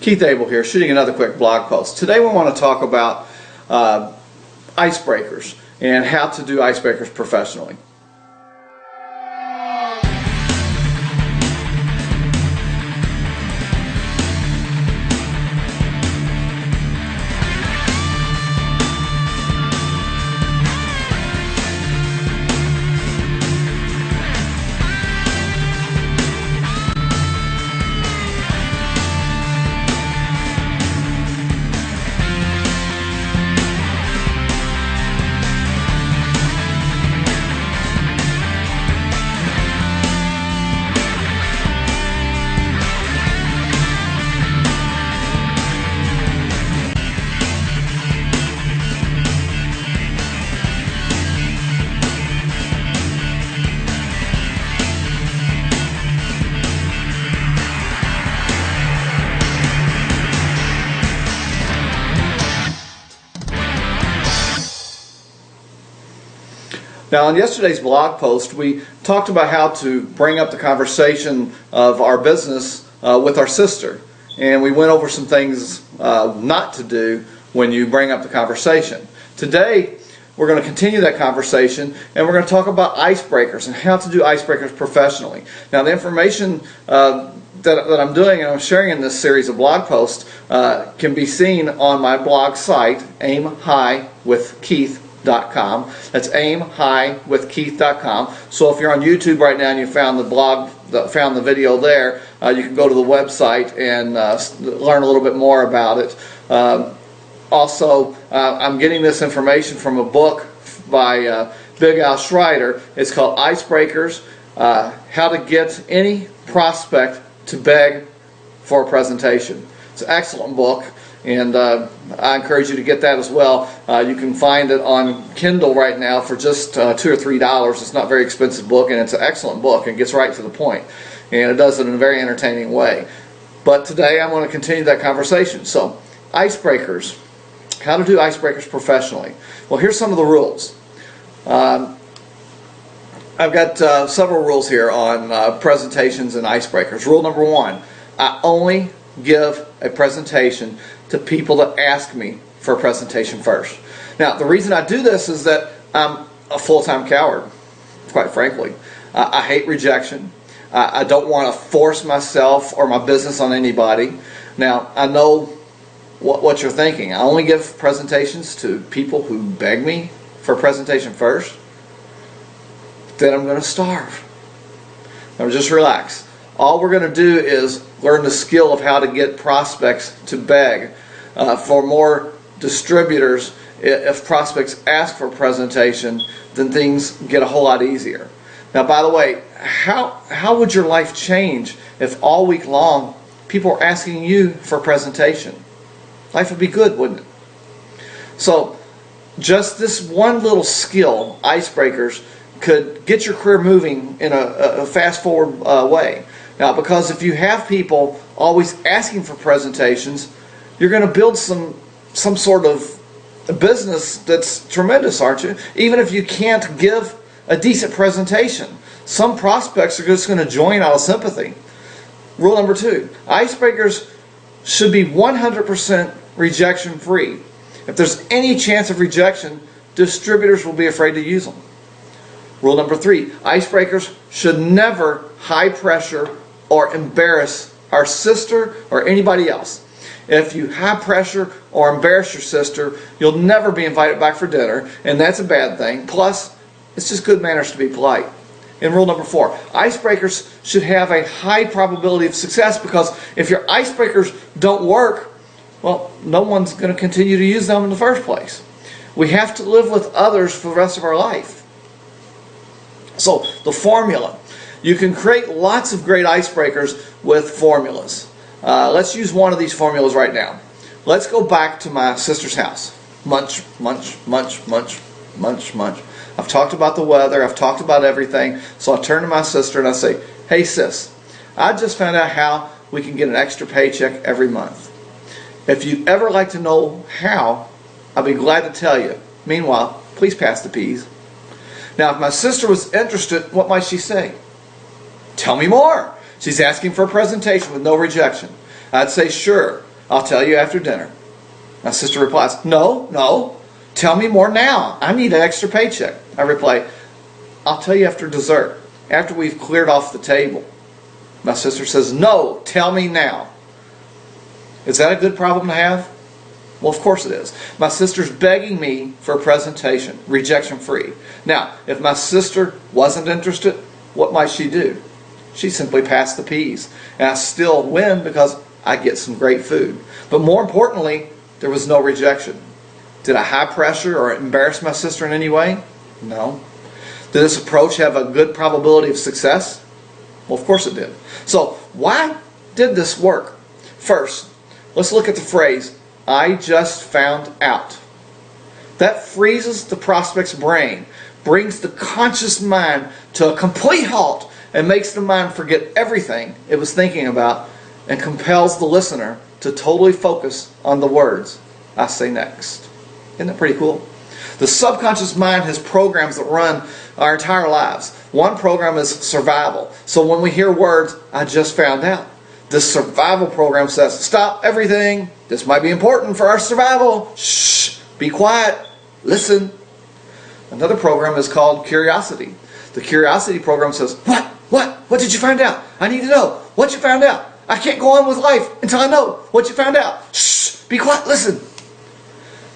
Keith Abell here, shooting another quick blog post. Today we want to talk about icebreakers and how to do icebreakers professionally. Now, in yesterday's blog post, we talked about how to bring up the conversation of our business with our sister. And we went over some things not to do when you bring up the conversation. Today, we're going to continue that conversation, and we're going to talk about icebreakers and how to do icebreakers professionally. Now, the information that I'm doing and I'm sharing in this series of blog posts can be seen on my blog site, aimhighwithkeith.com. That's aimhighwithkeith.com. So if you're on YouTube right now and you found the blog, found the video there, you can go to the website and learn a little bit more about it. Also, I'm getting this information from a book by Big Al Schreider. It's called Icebreakers: How to Get Any Prospect to Beg for a Presentation. It's an excellent book, and I encourage you to get that as well. You can find it on Kindle right now for just $2 or $3. It's not a very expensive book, and it's an excellent book. It gets right to the point, and it does it in a very entertaining way. But today I'm going to continue that conversation. So, icebreakers. How to do icebreakers professionally. Well, here's some of the rules. I've got several rules here on presentations and icebreakers. Rule number one, I only give a presentation to people that ask me for a presentation first. Now, the reason I do this is that I'm a full-time coward, quite frankly. I hate rejection. I don't want to force myself or my business on anybody. Now, I know what you're thinking. I only give presentations to people who beg me for a presentation first. Then I'm going to starve. Now, just relax. All we're going to do is learn the skill of how to get prospects to beg for more distributors. If prospects ask for a presentation, then things get a whole lot easier. Now, by the way, how would your life change if all week long people are asking you for a presentation? Life would be good, wouldn't it? So, just this one little skill, icebreakers, could get your career moving in a fast-forward way. Now, because if you have people always asking for presentations, you're going to build some sort of business that's tremendous, aren't you? Even if you can't give a decent presentation, some prospects are just going to join out of sympathy. Rule number two, icebreakers should be 100% rejection-free. If there's any chance of rejection, distributors will be afraid to use them. Rule number three, icebreakers should never high pressure or embarrass our sister or anybody else. If you high pressure or embarrass your sister, you'll never be invited back for dinner, and that's a bad thing. Plus, it's just good manners to be polite. And rule number four, icebreakers should have a high probability of success, because if your icebreakers don't work, well, no one's going to continue to use them in the first place. We have to live with others for the rest of our life. So, the formula. You can create lots of great icebreakers with formulas. Let's use one of these formulas right now. Let's go back to my sister's house. Munch, munch, munch, munch, munch, munch. I've talked about the weather. I've talked about everything. So I turn to my sister and I say, "Hey sis, I just found out how we can get an extra paycheck every month. If you'd ever like to know how, I'll be glad to tell you. Meanwhile, please pass the peas." Now, if my sister was interested, what might she say? "Tell me more." She's asking for a presentation with no rejection. I'd say, "Sure. I'll tell you after dinner. My sister replies, no, tell me more now. I need an extra paycheck. I reply, I'll tell you after dessert, after we've cleared off the table. My sister says, no, tell me now. Is that a good problem to have? Well, of course it is. My sister's begging me for a presentation, rejection free. Now, if my sister wasn't interested, what might she do? She simply passed the peas. And I still win because I get some great food. But more importantly, there was no rejection. Did I high pressure or embarrass my sister in any way? No. Did this approach have a good probability of success? Well, of course it did. So, why did this work? First, let's look at the phrase, I just found out. That freezes the prospect's brain, brings the conscious mind to a complete halt, and makes the mind forget everything it was thinking about, and compels the listener to totally focus on the words, I say next. Isn't that pretty cool? The subconscious mind has programs that run our entire lives. One program is survival. So when we hear words, I just found out, this survival program says, stop everything. This might be important for our survival. Shh, be quiet, listen. Another program is called curiosity. The curiosity program says, what? What did you find out? I need to know what you found out. I can't go on with life until I know what you found out. Shh, be quiet, listen.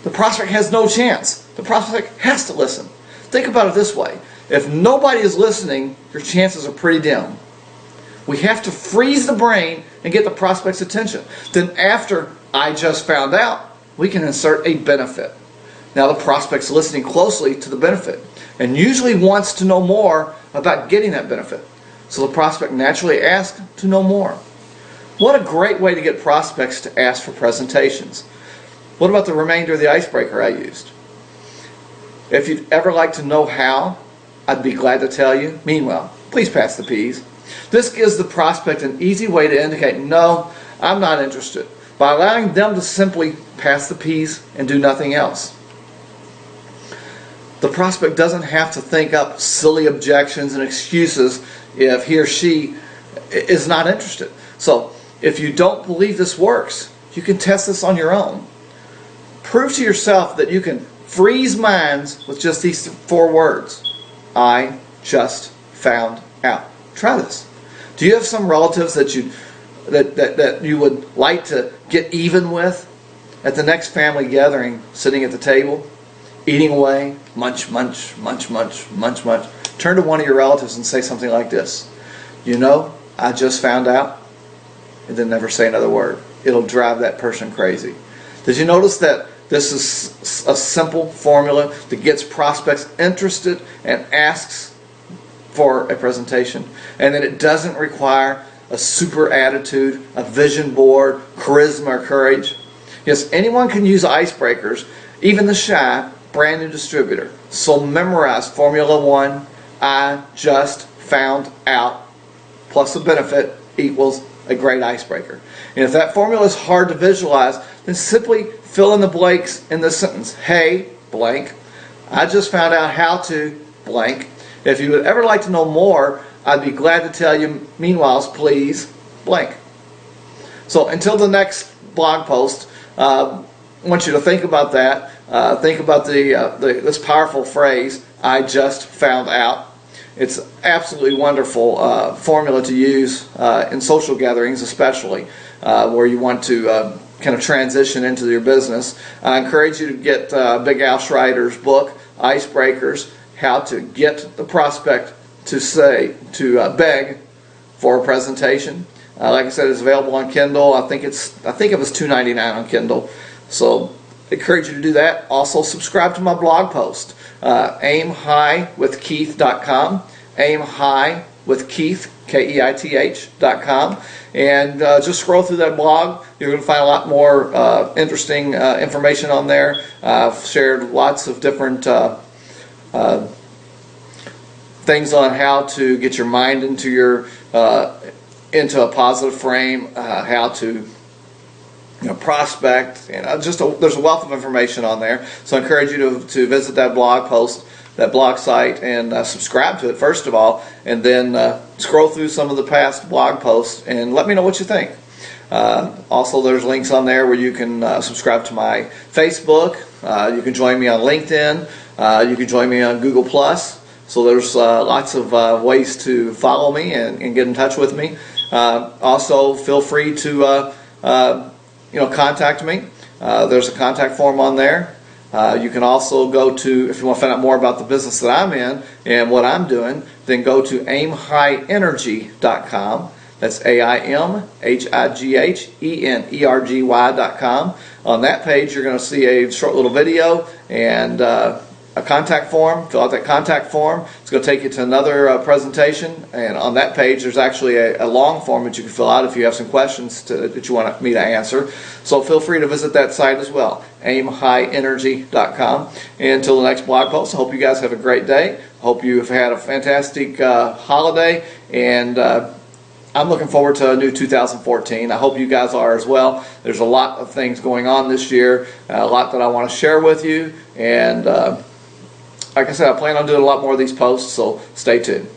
The prospect has no chance. The prospect has to listen. Think about it this way. If nobody is listening, your chances are pretty dim. We have to freeze the brain and get the prospect's attention. Then after I just found out, we can insert a benefit. Now the prospect's listening closely to the benefit and usually wants to know more about getting that benefit. So the prospect naturally asks to know more. What a great way to get prospects to ask for presentations. What about the remainder of the icebreaker I used? If you'd ever like to know how, I'd be glad to tell you. Meanwhile, please pass the peas. This gives the prospect an easy way to indicate, no, I'm not interested, by allowing them to simply pass the peas and do nothing else. The prospect doesn't have to think up silly objections and excuses if he or she is not interested. So, if you don't believe this works, you can test this on your own. Prove to yourself that you can freeze minds with just these 4 words. I just found out. Try this. Do you have some relatives that you would like to get even with at the next family gathering, sitting at the table, eating away, munch, munch, munch, munch, munch, munch? Turn to one of your relatives and say something like this. You know, I just found out, and then never say another word. It'll drive that person crazy. Did you notice that this is a simple formula that gets prospects interested and asks for a presentation, and that it doesn't require a super attitude, a vision board, charisma, or courage? Yes, anyone can use icebreakers, even the shy, brand new distributor. So memorize Formula 1, I just found out, plus a benefit equals a great icebreaker. And if that formula is hard to visualize, then simply fill in the blanks in this sentence. Hey, blank, I just found out how to blank. If you would ever like to know more, I'd be glad to tell you. Meanwhile, please blank. So until the next blog post, I want you to think about that. Think about this powerful phrase, I just found out. It's absolutely wonderful formula to use in social gatherings, especially where you want to kind of transition into your business. I encourage you to get Big Al Schreider's book, Icebreakers, How to Get the Prospect to beg for a presentation. Like I said, it's available on Kindle. I think it was $2.99 on Kindle. So I encourage you to do that. Also, subscribe to my blog post, aimhighwithkeith.com, aimhighwithkeith, Keith.com, and just scroll through that blog. You're going to find a lot more interesting information on there. I've shared lots of different things on how to get your mind into a positive frame, how to prospect, there's a wealth of information on there. So I encourage you to visit that blog post, that blog site, and subscribe to it first of all, and then scroll through some of the past blog posts and let me know what you think. Also, there's links on there where you can subscribe to my Facebook. You can join me on LinkedIn. You can join me on Google+. So there's lots of ways to follow me and get in touch with me. Also, feel free to contact me. There's a contact form on there. You can also go to, if you want to find out more about the business that I'm in and what I'm doing, then go to aimhighenergy.com. That's aimhighenergy.com. On that page, you're going to see a short little video and a contact form. Fill out that contact form. It's going to take you to another presentation, and on that page there's actually a long form that you can fill out if you have some questions that you want me to answer. So feel free to visit that site as well, aimhighenergy.com. And until the next blog post, I hope you guys have a great day. I hope you've had a fantastic holiday, and I'm looking forward to a new 2014. I hope you guys are as well. There's a lot of things going on this year, a lot that I want to share with you, and like I said, I plan on doing a lot more of these posts, so stay tuned.